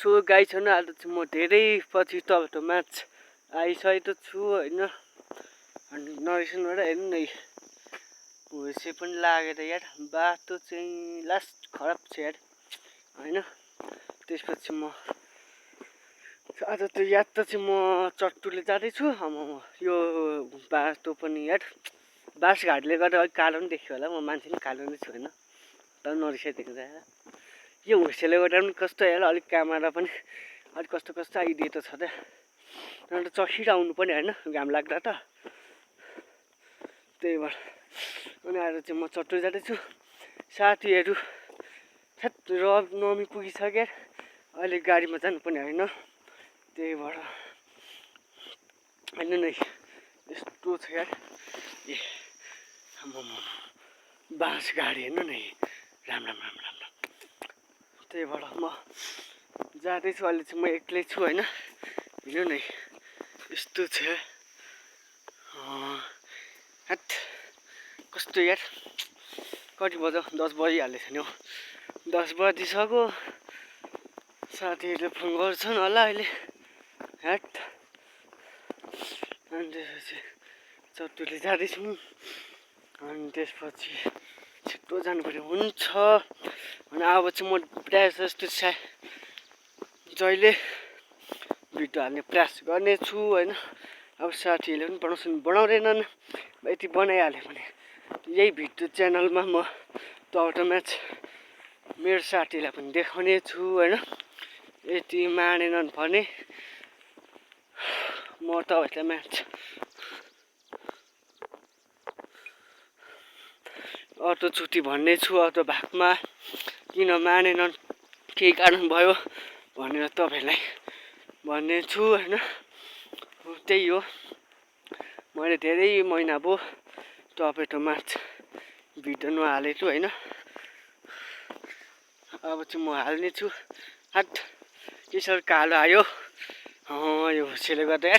So गाई छैन आज चाहिँ म धेरै पछि टमेटो म्याच आइसकेको छु होइन। अनि नरेसनबाट हेर्नु न भुइँसे पनि लागेर यार बाटो चाहिँ लास्ट खराब छ यार होइन। त्यसपछि म आज त्यो यात्रा चाहिँ म चट्टुले जाँदैछु। यो बाटो पनि यार बाँसघाटले गर्दा अलिक कालो पनि देख्यो होला, म मान्छे पनि कालो नै छु होइन, तर नरिसाइदिएको जाएर यो हुर्सेले गर्दा पनि कस्तो यार अलिक क्यामेरा पनि अलिक कस्तो कस्तो आइदिएको छ त। अन्त चसिरहनु पनि होइन घाम लाग्दा त, त्यही भएर अनि आएर चाहिँ म चट्टु जाँदैछु। साथीहरू रब नमी पुगिसक्यो अहिले गाडीमा जानुपर्ने होइन, त्यही भएर हेर्नु नै यस्तो छ यार ए बाँस गाडी हेर्नु नै राम राम राम राम राम। त्यही भएर म जाँदैछु अहिले चाहिँ म एक्लै छु होइन। हेर्नु नै यस्तो छ हट कस्तो यार कति बज्यो 10 बजिहालेछ नि हौ, 10 बजिसक्यो। साथीहरूले फोन गर्छन् होला अहिले हट। अनि त्यसपछि चट्टुले जाँदैछौँ अनि त्यसपछि छिटो जानु पर्यो हुन्छ। अनि अब चाहिँ म प्रायः जस्तो जहिले भिडियो हाल्ने प्रयास गर्नेछु होइन। अब साथीहरूले पनि बनाउँदैनन्, यति बनाइहाल्यो भने यही भिडियो च्यानलमा म टमेटो म्याच मेरो साथीलाई पनि देखाउने छु होइन। यति मानेनन् भने म तपाईँहरूलाई म्याच अटोचुटी भन्ने छु। अटो भागमा किन मानेनन् केही कारण भयो भनेर तपाईँहरूलाई भन्ने छु होइन। त्यही हो, मैले धेरै महिना भयो टमेटो म्याच भिडियो नहालेको होइन। अब चाहिँ म हाल्ने छु। हट के साह्रो कालो आयो यो हुर्सेले गर्दा यार